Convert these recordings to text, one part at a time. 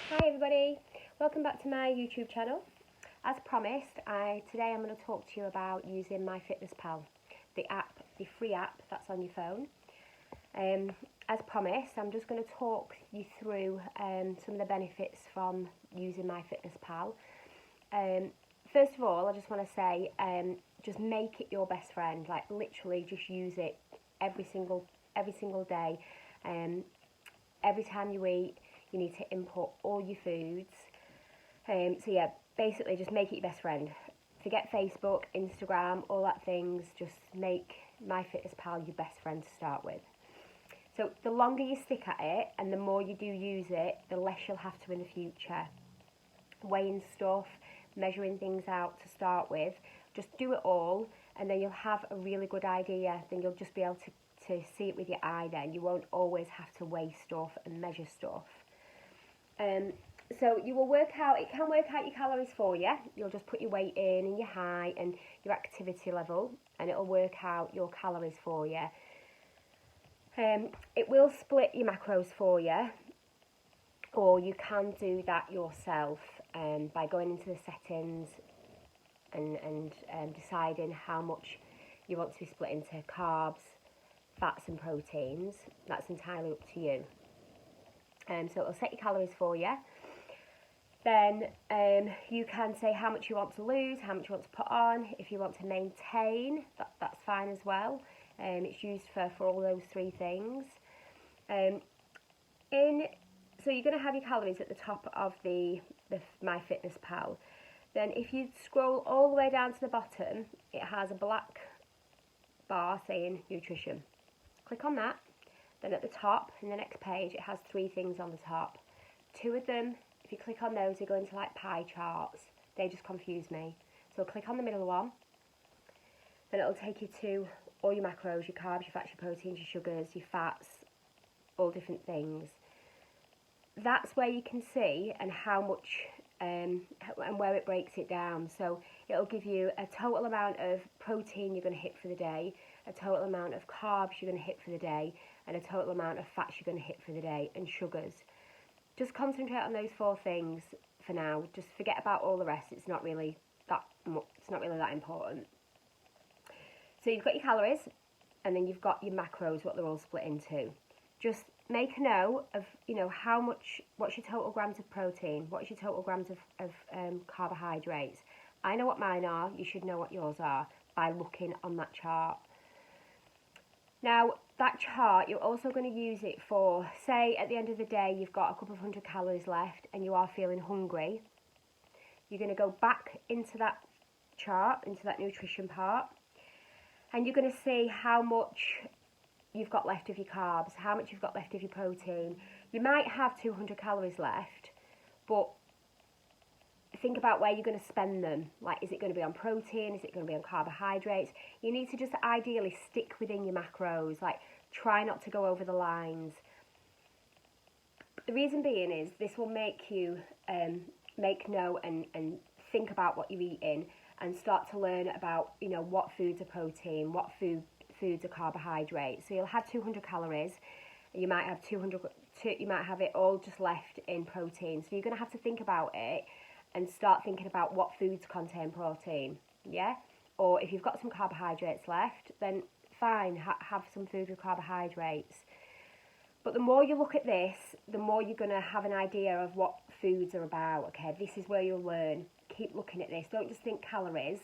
Hi everybody, welcome back to my YouTube channel. As promised, today I'm going to talk to you about using MyFitnessPal, the free app that's on your phone. As promised, I'm just going to talk you through some of the benefits from using MyFitnessPal. First of all, I just want to say, just make it your best friend. Like literally, just use it every single day. Every time you eat, you need to input all your foods. So yeah, basically just make it your best friend. Forget Facebook, Instagram, all that things. Just make MyFitnessPal your best friend to start with. So the longer you stick at it and the more you do use it, the less you'll have to in the future. Weighing stuff, measuring things out to start with. Just do it all and then you'll have a really good idea. Then you'll just be able to see it with your eye then. You won't always have to weigh stuff and measure stuff. So you will it can work out your calories for you. You'll just put your weight in and your height and your activity level and it'll work out your calories for you. It will split your macros for you, or you can do that yourself by going into the settings and deciding how much you want to be split into carbs, fats and proteins. That's entirely up to you. So it'll set your calories for you. Then you can say how much you want to lose, how much you want to put on. If you want to maintain, that's fine as well. It's used for all those three things. So you're going to have your calories at the top of the MyFitnessPal. Then if you scroll all the way down to the bottom, it has a black bar saying nutrition. Click on that. Then at the top, in the next page, it has three things on the top. Two of them, if you click on those, they go into like pie charts. They just confuse me. So click on the middle one. Then it'll take you to all your macros, your carbs, your fats, your proteins, your sugars, your fats, all different things. That's where you can see and how much and where it breaks it down. So it'll give you a total amount of protein you're going to hit for the day, a total amount of carbs you're going to hit for the day, and a total amount of fats you're going to hit for the day, and sugars. Just concentrate on those four things for now. Just forget about all the rest. It's not really that important. So you've got your calories, and then you've got your macros, what they're all split into. Just make a note of, what's your total grams of protein, what's your total grams of carbohydrates. I know what mine are. You should know what yours are by looking on that chart. Now, that chart, you're also going to use it for, say, at the end of the day, you've got a couple of 100 calories left and you are feeling hungry. You're going to go back into that chart, into that nutrition part, and you're going to see how much you've got left of your carbs, how much you've got left of your protein. You might have 200 calories left, but think about where you're going to spend them. Like, is it going to be on protein? Is it going to be on carbohydrates? You need to just ideally stick within your macros. Like, try not to go over the lines. The reason being is this will make you make note and think about what you're eating and start to learn about, what foods are protein, what foods are carbohydrates. So you'll have 200 calories. You might have you might have it all just left in protein. So you're going to have to think about it and start thinking about what foods contain protein, yeah? Or if you've got some carbohydrates left, then fine, have some food with carbohydrates. But the more you look at this, the more you're going to have an idea of what foods are about, okay? This is where you'll learn. Keep looking at this. Don't just think calories,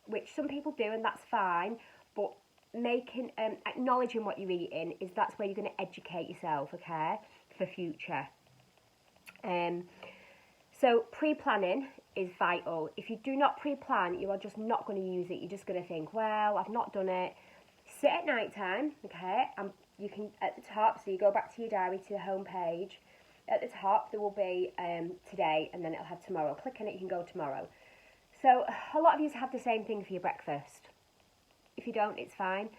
which some people do, and that's fine, but acknowledging what you're eating that's where you're going to educate yourself, okay, for future. So pre-planning is vital. If you do not pre-plan, you are just not going to use it. You're just going to think, well, I've not done it. Sit at night time, okay, and you can, at the top, so you go back to your diary, to the home page. At the top, there will be today, and then it'll have tomorrow. Click on it, you can go tomorrow. So a lot of you have the same thing for your breakfast. If you don't, it's fine.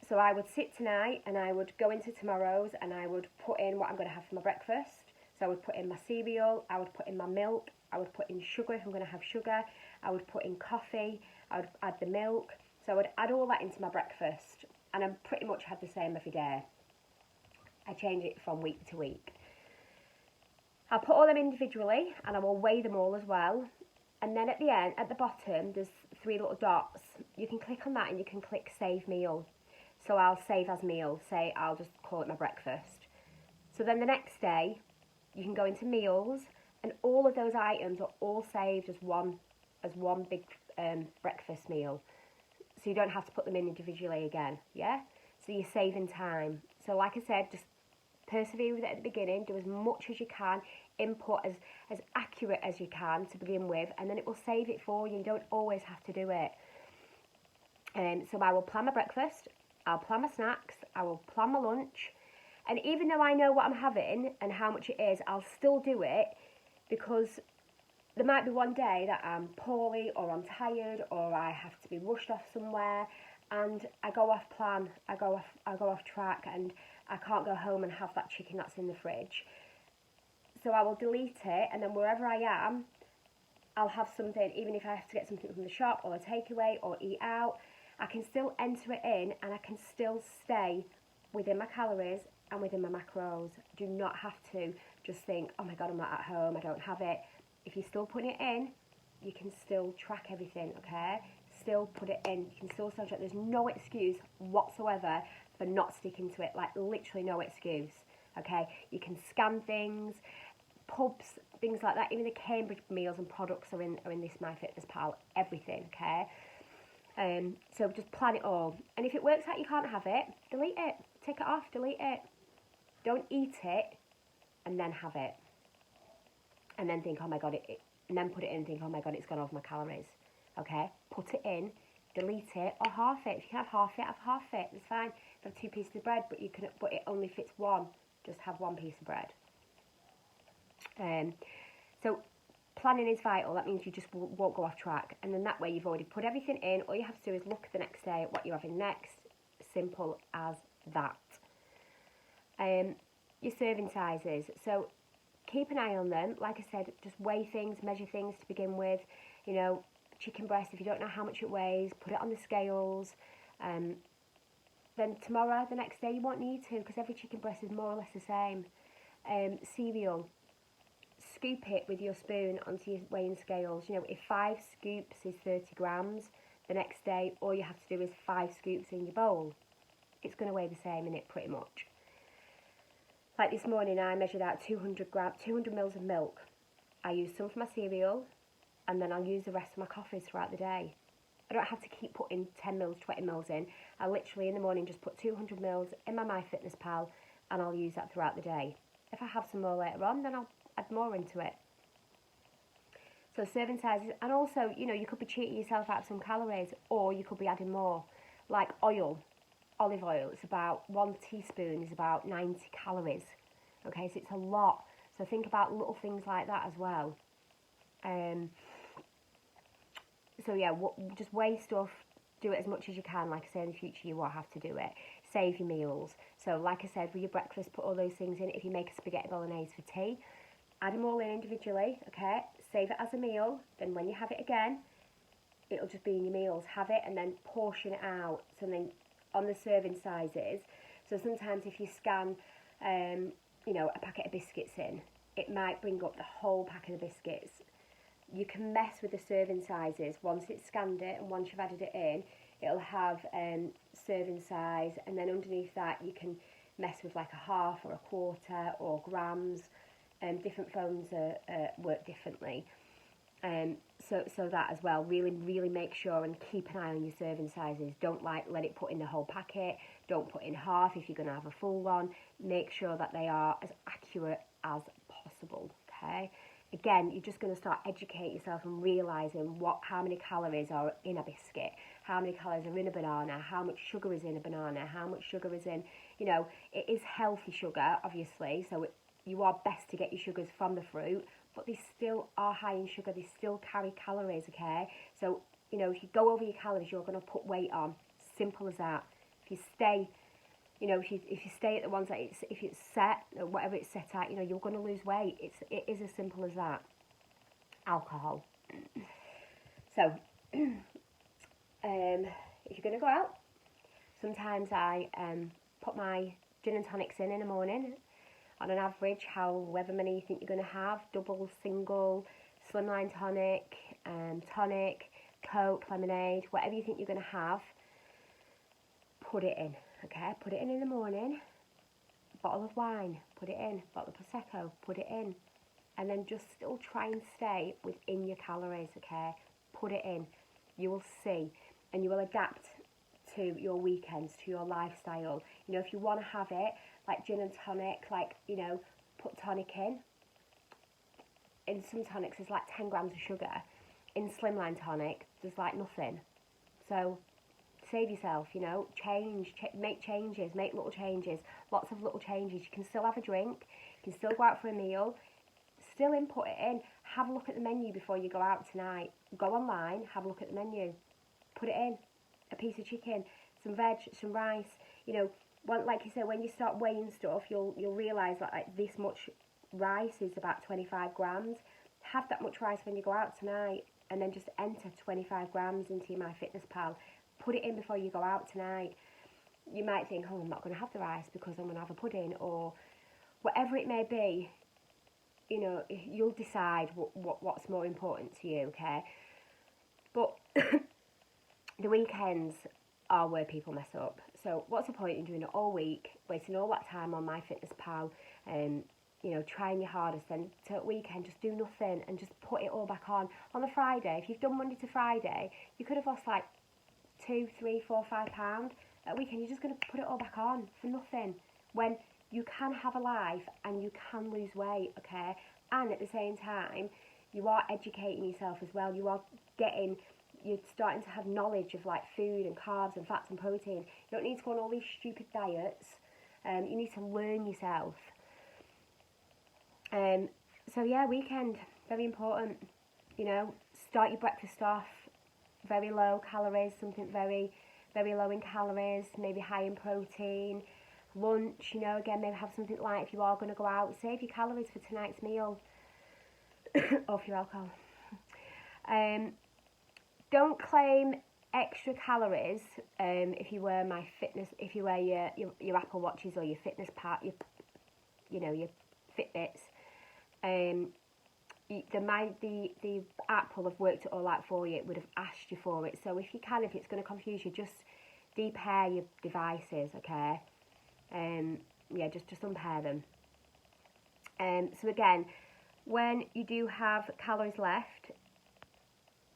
So I would sit tonight, and I would go into tomorrow's, and I would put in what I'm going to have for my breakfast. So I would put in my cereal, I would put in my milk, I would put in sugar if I'm going to have sugar, I would put in coffee, I would add the milk. So I would add all that into my breakfast, and I pretty much had the same every day. I change it from week to week. I'll put all them individually and I will weigh them all as well. And then at the end, at the bottom, there's 3 little dots. You can click on that and you can click save meal. So I'll save as meal, say I'll just call it my breakfast. So then the next day, you can go into meals and all of those items are all saved as one big breakfast meal. So you don't have to put them in individually again, yeah? So you're saving time. So like I said, just persevere with it at the beginning, do as much as you can, input as accurate as you can to begin with, and then it will save it for you. You don't always have to do it. So I will plan my breakfast, I'll plan my snacks, I will plan my lunch, and even though I know what I'm having and how much it is, I'll still do it because there might be one day that I'm poorly or I'm tired or I have to be rushed off somewhere and I go off plan, I go off track and I can't go home and have that chicken that's in the fridge. So I will delete it, and then wherever I am, I'll have something, even if I have to get something from the shop or a takeaway or eat out, I can still enter it in and I can still stay within my calories and within my macros. I do not have to just think, oh my God, I'm not at home, I don't have it. If you're still putting it in, you can still track everything, okay? Still put it in. You can still track. There's no excuse whatsoever for not sticking to it, like literally no excuse, okay? You can scan things, pubs, things like that. Even the Cambridge meals and products are in this MyFitnessPal, everything, okay? So just plan it all. And if it works out you can't have it, delete it. Take it off, delete it. Don't eat it and then have it. And then think, oh my God, and then put it in and think, oh my God, it's gone over my calories. Okay? Put it in, delete it, or half it. If you can have half it, it's fine. If you have 2 pieces of bread, but it only fits 1, just have 1 piece of bread. So planning is vital. That means you just won't go off track. And then that way you've already put everything in. All you have to do is look the next day at what you're having next. Simple as that. Your serving sizes. So keep an eye on them. Like I said, just weigh things, measure things to begin with. You know, chicken breast, if you don't know how much it weighs, put it on the scales. Then tomorrow, the next day, you won't need to because every chicken breast is more or less the same. Cereal. Scoop it with your spoon onto your weighing scales. You know, if 5 scoops is 30 grams, the next day all you have to do is 5 scoops in your bowl. It's going to weigh the same in it pretty much. Like this morning I measured out 200 mils of milk. I used some for my cereal and then I'll use the rest of my coffees throughout the day. I don't have to keep putting 10 mils, 20 mils in. I literally in the morning just put 200 mils in my MyFitnessPal and I'll use that throughout the day. If I have some more later on, then I'll add more into it. So serving sizes, and also, you know, you could be cheating yourself out of some calories or you could be adding more. Like oil, olive oil, it's about 1 teaspoon is about 90 calories. Okay, so it's a lot. So think about little things like that as well. So yeah, just weigh stuff, do it as much as you can. Like I say, in the future you won't have to do it. Save your meals. So like I said, with your breakfast, put all those things in. If you make a spaghetti bolognese for tea, add them all in individually, okay? Save it as a meal. Then when you have it again, it'll just be in your meals. Have it and then portion it out. So then on the serving sizes, so sometimes if you scan, you know, a packet of biscuits in, it might bring up the whole packet of biscuits. You can mess with the serving sizes. Once it's scanned it and once you've added it in, it'll have serving size, and then underneath that you can mess with like a half or a quarter or grams. Different phones work differently. So that as well, really make sure and keep an eye on your serving sizes. Don't let it put in the whole packet. Don't put in half if you're going to have a full one. Make sure that they are as accurate as possible, okay? Again, you're just going to start educating yourself and realising how many calories are in a biscuit, how many calories are in a banana, how much sugar is in a banana, how much sugar is in, you know, it is healthy sugar, obviously, so you are best to get your sugars from the fruit, but they still are high in sugar, they still carry calories, okay? So, you know, if you go over your calories, you're going to put weight on. Simple as that. If you stay, you know, if you stay at the ones that if it's set, or whatever it's set at, you know, you're going to lose weight. It is as simple as that. Alcohol. So, if you're going to go out, sometimes I put my gin and tonics in the morning. on an average, however many you think you're going to have, double, single, slimline tonic, tonic, Coke, lemonade, whatever you think you're going to have, put it in, okay? Put it in the morning. Bottle of wine, put it in. Bottle of Prosecco, put it in. And then just still try and stay within your calories, okay? Put it in. You will see, and you will adapt to your weekends, to your lifestyle. You know, if you want to have it, like gin and tonic, like, you know, put tonic in. In some tonics, there's like 10 grams of sugar. In slimline tonic, there's like nothing. So save yourself, you know, make changes, make little changes, lots of little changes. You can still have a drink, you can still go out for a meal, still input it in. Have a look at the menu before you go out tonight. Go online, have a look at the menu, put it in. A piece of chicken, some veg, some rice. You know, like you said, when you start weighing stuff, you'll realise that like this much rice is about 25 grams. Have that much rice when you go out tonight, and then just enter 25 grams into your MyFitnessPal. Put it in before you go out tonight. You might think, oh, I'm not going to have the rice because I'm going to have a pudding, or whatever it may be. You know, you'll decide what's more important to you, okay? But the weekends are where people mess up. So what's the point in doing it all week, wasting all that time on MyFitnessPal, and you know, trying your hardest, then to the weekend just do nothing and just put it all back on the Friday. If you've done Monday to Friday, you could have lost like 2, 3, 4, 5 pounds. At weekend, you're just going to put it all back on for nothing, when you can have a life and you can lose weight, okay? And at the same time, you are educating yourself as well. You're starting to have knowledge of like food and carbs and fats and protein. You don't need to go on all these stupid diets. You need to learn yourself. So yeah, weekend, very important. You know, start your breakfast off very low calories, something very, very low in calories, maybe high in protein. Lunch, you know, again, maybe have something light if you are going to go out. Save your calories for tonight's meal or for your alcohol. Don't claim extra calories if you wear if you wear your Apple Watches or your fitness part, your Fitbits. The app will have worked it all out for you. It would have asked you for it. So if it's going to confuse you, just de-pair your devices, okay? Just unpair them. So again, when you do have calories left,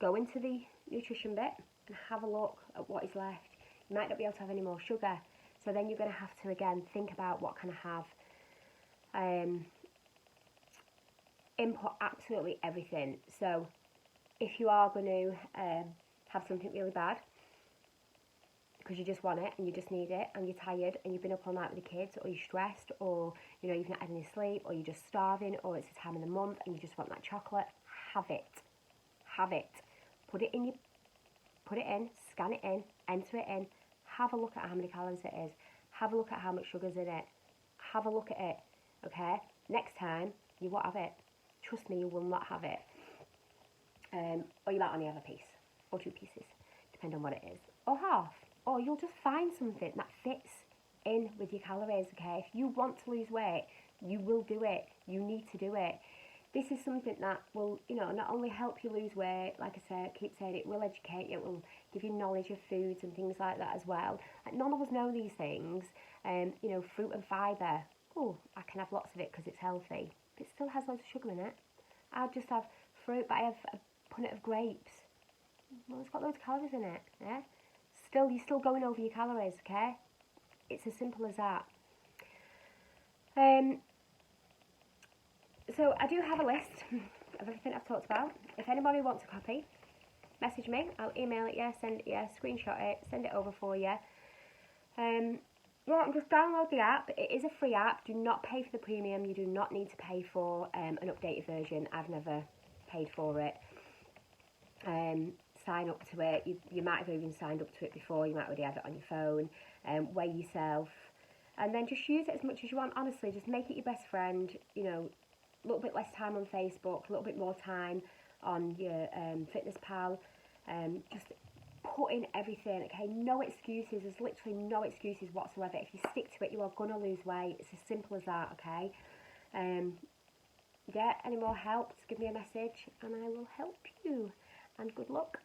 go into the nutrition bit and have a look at what is left. You might not be able to have any more sugar, so then you're going to have to again think about what can I have. Input absolutely everything. So if you are going to have something really bad because you just want it and you just need it and you're tired and you've been up all night with the kids, or you're stressed, or you know you've not had any sleep, or you're just starving, or it's the time of the month and you just want that chocolate, have it. Put it in, scan it in, enter it in, have a look at how many calories it is, have a look at how much sugar's in it, have a look at it, okay? Next time, you won't have it. Trust me, you will not have it. Or you might only have a piece, or 2 pieces, depending on what it is, or half, or you'll just find something that fits in with your calories, okay? If you want to lose weight, you will do it. You need to do it. This is something that will, you know, not only help you lose weight, like I said, keep saying it will educate you, it will give you knowledge of foods and things like that as well. Like, none of us know these things. You know, fruit and fibre. Oh, I can have lots of it because it's healthy. But it still has loads of sugar in it. I'll just have fruit, but I have a punnet of grapes. Well, it's got loads of calories in it, yeah? You're still going over your calories, okay? It's as simple as that. So I do have a list of everything I've talked about. If anybody wants a copy, message me. I'll email it you, send it you, screenshot it, send it over for you. Just download the app. It is a free app. Do not pay for the premium. You do not need to pay for an updated version. I've never paid for it. Sign up to it. You might have even signed up to it before. You might already have it on your phone. Weigh yourself. And then just use it as much as you want. Honestly, just make it your best friend. You know, a little bit less time on Facebook, a little bit more time on your FitnessPal. Just put in everything, okay? No excuses. There's literally no excuses whatsoever. If you stick to it, you are going to lose weight. It's as simple as that, okay? Yeah, any more help, just give me a message and I will help you. And good luck.